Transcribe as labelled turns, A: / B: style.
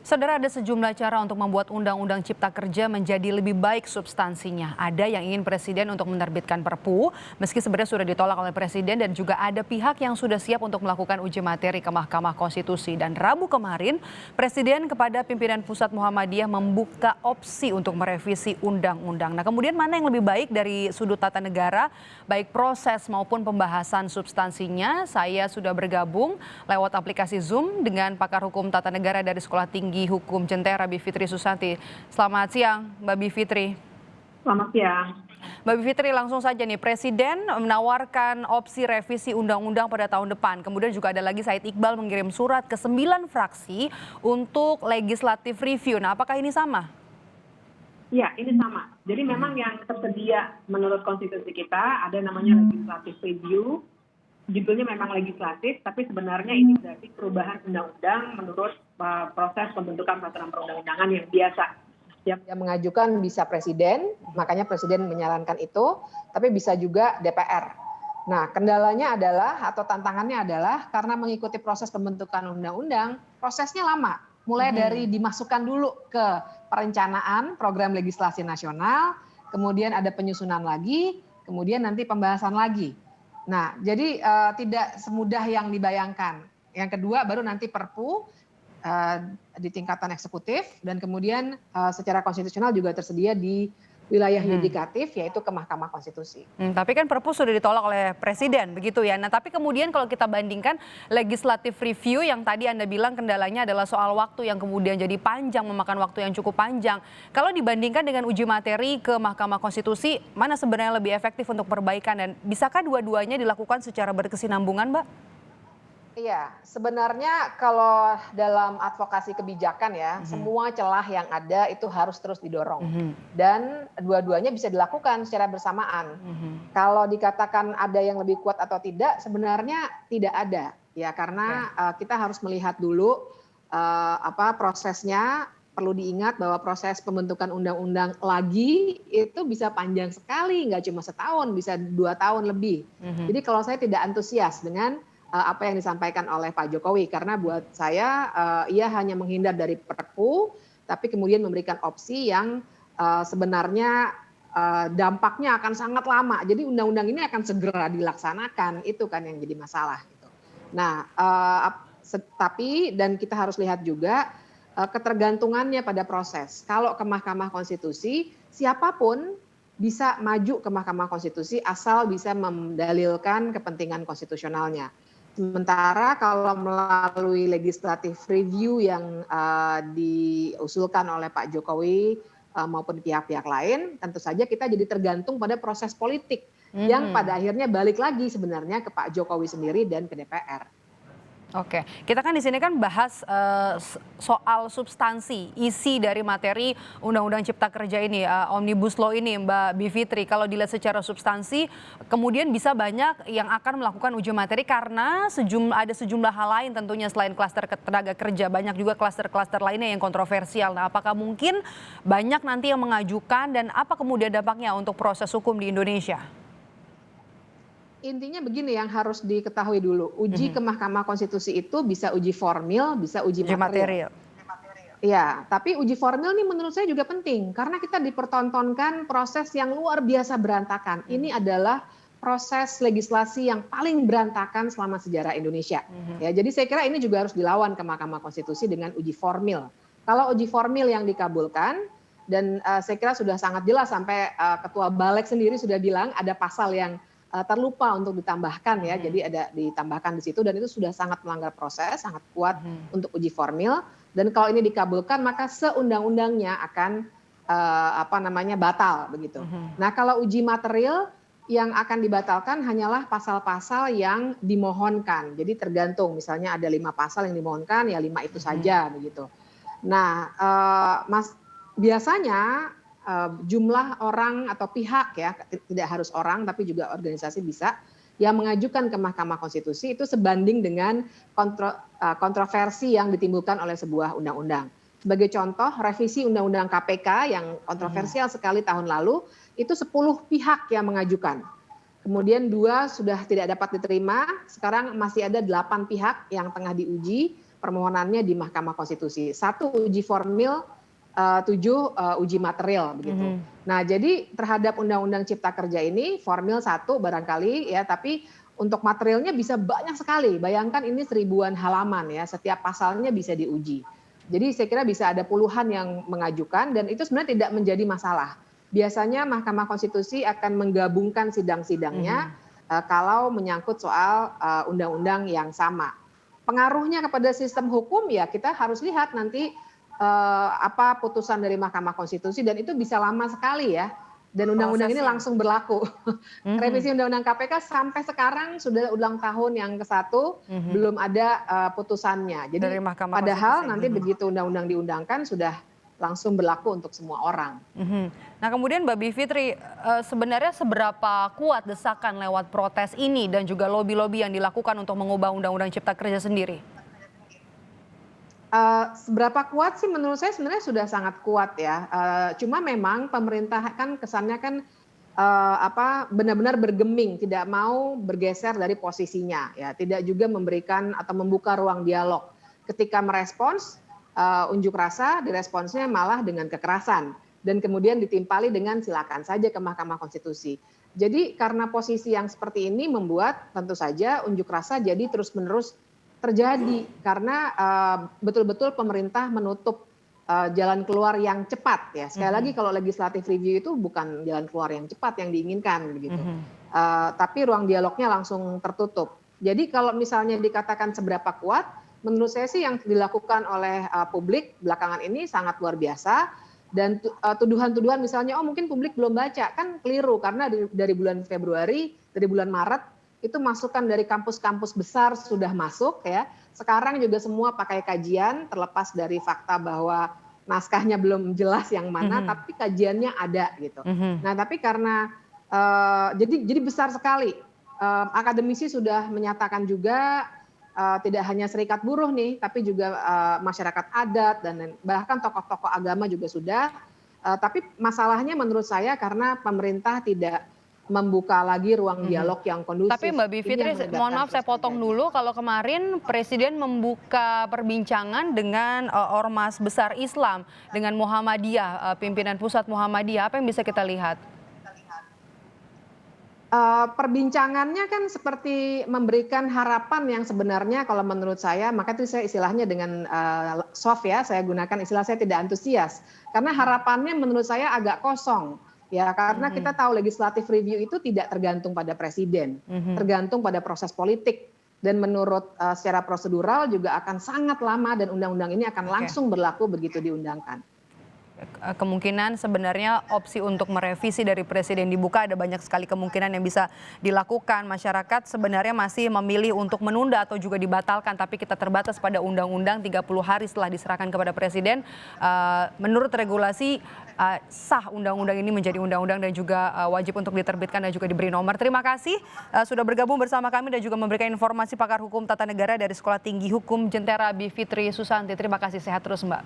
A: Saudara, ada sejumlah cara untuk membuat Undang-Undang Cipta Kerja menjadi lebih baik substansinya. Ada yang ingin Presiden untuk menerbitkan Perpu, meski sebenarnya sudah ditolak oleh Presiden, dan juga ada pihak yang sudah siap untuk melakukan uji materi ke Mahkamah Konstitusi. Dan Rabu kemarin, Presiden kepada pimpinan Pusat Muhammadiyah membuka opsi untuk merevisi Undang-Undang. Nah, kemudian mana yang lebih baik dari sudut tata negara, baik proses maupun pembahasan substansinya? Saya sudah bergabung lewat aplikasi Zoom dengan pakar hukum tata negara dari Sekolah Tinggi Hukum Jentera, Bivitri Susanti. Selamat siang, Mbak Bivitri.
B: Selamat siang.
A: Mbak Bivitri, langsung saja nih, Presiden menawarkan opsi revisi undang-undang pada tahun depan. Kemudian juga ada lagi Said Iqbal mengirim surat ke 9 fraksi untuk legislative review. Nah, apakah ini sama?
B: Ya, ini sama. Jadi memang yang tersedia menurut konstitusi kita ada namanya legislative review. Judulnya memang legislatif, tapi sebenarnya ini berarti perubahan undang-undang menurut proses pembentukan peraturan perundang-undangan yang biasa.
C: Yang mengajukan bisa Presiden, makanya Presiden menyarankan itu, tapi bisa juga DPR. Nah, kendalanya adalah atau tantangannya adalah karena mengikuti proses pembentukan undang-undang, prosesnya lama. Mulai dari dimasukkan dulu ke perencanaan program legislasi nasional, kemudian ada penyusunan lagi, kemudian nanti pembahasan lagi. Nah, jadi tidak semudah yang dibayangkan. Yang kedua baru nanti Perpu di tingkatan eksekutif dan kemudian secara konstitusional juga tersedia di wilayah yudikatif, yaitu ke Mahkamah Konstitusi.
A: Tapi kan Perpu sudah ditolak oleh Presiden, begitu ya. Nah, tapi kemudian kalau kita bandingkan legislative review yang tadi Anda bilang kendalanya adalah soal waktu yang kemudian jadi panjang, memakan waktu yang cukup panjang. Kalau dibandingkan dengan uji materi ke Mahkamah Konstitusi, mana sebenarnya lebih efektif untuk perbaikan, dan bisakah dua-duanya dilakukan secara berkesinambungan, Mbak?
C: Iya, sebenarnya kalau dalam advokasi kebijakan ya, semua celah yang ada itu harus terus didorong. Dan dua-duanya bisa dilakukan secara bersamaan. Kalau dikatakan ada yang lebih kuat atau tidak, sebenarnya tidak ada. Ya, karena kita harus melihat dulu prosesnya. Perlu diingat bahwa proses pembentukan undang-undang lagi itu bisa panjang sekali, nggak cuma setahun, bisa 2 tahun lebih. Jadi kalau saya tidak antusias dengan apa yang disampaikan oleh Pak Jokowi, karena buat saya ia hanya menghindar dari Perpu, tapi kemudian memberikan opsi yang sebenarnya dampaknya akan sangat lama. Jadi undang-undang ini akan segera dilaksanakan, itu kan yang jadi masalah. Gitu. Nah, tapi dan kita harus lihat juga ketergantungannya pada proses. Kalau ke Mahkamah Konstitusi, siapapun bisa maju ke Mahkamah Konstitusi asal bisa mendalilkan kepentingan konstitusionalnya. Sementara kalau melalui legislative review yang diusulkan oleh Pak Jokowi maupun pihak-pihak lain, tentu saja kita jadi tergantung pada proses politik yang pada akhirnya balik lagi sebenarnya ke Pak Jokowi sendiri dan ke DPR.
A: Oke, kita kan di sini kan bahas soal substansi, isi dari materi Undang-Undang Cipta Kerja ini, Omnibus Law ini, Mbak Bivitri. Kalau dilihat secara substansi, kemudian bisa banyak yang akan melakukan uji materi karena ada sejumlah hal lain tentunya selain klaster tenaga kerja, banyak juga klaster-klaster lainnya yang kontroversial. Nah, apakah mungkin banyak nanti yang mengajukan dan apa kemudian dampaknya untuk proses hukum di Indonesia?
C: Intinya begini yang harus diketahui dulu, uji ke Mahkamah Konstitusi itu bisa uji formil, bisa uji material. Iya, tapi uji formil ini menurut saya juga penting karena kita dipertontonkan proses yang luar biasa berantakan. Ini adalah proses legislasi yang paling berantakan selama sejarah Indonesia. Ya, jadi saya kira ini juga harus dilawan ke Mahkamah Konstitusi dengan uji formil. Kalau uji formil yang dikabulkan, dan saya kira sudah sangat jelas sampai Ketua Balek sendiri sudah bilang ada pasal yang terlupa untuk ditambahkan ya, jadi ada ditambahkan di situ dan itu sudah sangat melanggar proses, sangat kuat untuk uji formil. Dan kalau ini dikabulkan maka seundang-undangnya akan batal begitu. Nah, kalau uji material yang akan dibatalkan hanyalah pasal-pasal yang dimohonkan. Jadi tergantung, misalnya ada 5 pasal yang dimohonkan, ya 5 itu saja begitu. Nah, biasanya jumlah orang atau pihak ya, tidak harus orang tapi juga organisasi bisa, yang mengajukan ke Mahkamah Konstitusi itu sebanding dengan kontroversi yang ditimbulkan oleh sebuah undang-undang. Sebagai contoh, revisi Undang-Undang KPK yang kontroversial sekali tahun lalu, itu 10 pihak yang mengajukan. Kemudian 2 sudah tidak dapat diterima, sekarang masih ada 8 pihak yang tengah diuji, permohonannya di Mahkamah Konstitusi. 1 uji formil, 7 uji material begitu. Nah, jadi terhadap Undang-Undang Cipta Kerja ini formil 1 barangkali ya, tapi untuk materialnya bisa banyak sekali. Bayangkan ini 1000-an halaman ya, setiap pasalnya bisa diuji. Jadi saya kira bisa ada puluhan yang mengajukan dan itu sebenarnya tidak menjadi masalah. Biasanya Mahkamah Konstitusi akan menggabungkan sidang-sidangnya kalau menyangkut soal undang-undang yang sama. Pengaruhnya kepada sistem hukum ya kita harus lihat nanti apa putusan dari Mahkamah Konstitusi dan itu bisa lama sekali ya. Dan undang-undang ini langsung berlaku. Revisi undang-undang KPK sampai sekarang sudah ulang tahun yang ke-1 belum ada putusannya. Jadi padahal nanti begitu undang-undang diundangkan sudah langsung berlaku untuk semua orang.
A: Nah kemudian Mbak Bivitri, sebenarnya seberapa kuat desakan lewat protes ini dan juga lobby-lobby yang dilakukan untuk mengubah Undang-Undang Cipta Kerja sendiri?
C: Seberapa kuat sih menurut saya sebenarnya sudah sangat kuat ya. Cuma memang pemerintah kan kesannya kan benar-benar bergeming, tidak mau bergeser dari posisinya ya, tidak juga memberikan atau membuka ruang dialog. Ketika merespons unjuk rasa, diresponsnya malah dengan kekerasan dan kemudian ditimpali dengan silakan saja ke Mahkamah Konstitusi. Jadi karena posisi yang seperti ini membuat tentu saja unjuk rasa jadi terus-menerus terjadi karena betul-betul pemerintah menutup jalan keluar yang cepat ya. Sekali lagi kalau legislative review itu bukan jalan keluar yang cepat yang diinginkan begitu. Tapi ruang dialognya langsung tertutup. Jadi kalau misalnya dikatakan seberapa kuat, menurut saya sih yang dilakukan oleh publik belakangan ini sangat luar biasa dan tuduhan-tuduhan misalnya mungkin publik belum baca kan keliru karena dari bulan Februari, dari bulan Maret itu masukan dari kampus-kampus besar sudah masuk ya. Sekarang juga semua pakai kajian terlepas dari fakta bahwa naskahnya belum jelas yang mana tapi kajiannya ada gitu. Nah, tapi karena jadi besar sekali. Akademisi sudah menyatakan juga tidak hanya serikat buruh nih, tapi juga masyarakat adat dan bahkan tokoh-tokoh agama juga sudah. Tapi masalahnya menurut saya karena pemerintah tidak membuka lagi ruang dialog yang kondusif.
A: Tapi Mbak Bivitri, mohon maaf saya potong dulu. Kalau kemarin Presiden membuka perbincangan dengan Ormas Besar Islam, dengan Muhammadiyah, pimpinan pusat Muhammadiyah, apa yang bisa kita lihat?
C: Perbincangannya kan seperti memberikan harapan yang sebenarnya kalau menurut saya, maka itu saya istilahnya dengan soft ya, saya gunakan istilah saya tidak antusias. Karena harapannya menurut saya agak kosong. Ya, karena kita tahu legislative review itu tidak tergantung pada presiden, tergantung pada proses politik. Dan menurut secara prosedural juga akan sangat lama dan undang-undang ini akan langsung berlaku begitu diundangkan.
A: Kemungkinan sebenarnya opsi untuk merevisi dari presiden dibuka, ada banyak sekali kemungkinan yang bisa dilakukan. Masyarakat sebenarnya masih memilih untuk menunda atau juga dibatalkan, tapi kita terbatas pada undang-undang 30 hari setelah diserahkan kepada presiden. Menurut regulasi sah undang-undang ini menjadi undang-undang dan juga wajib untuk diterbitkan dan juga diberi nomor. Terima kasih sudah bergabung bersama kami dan juga memberikan informasi pakar hukum tata negara dari Sekolah Tinggi Hukum Jentera Bivitri Susanti. Terima kasih, sehat terus Mbak.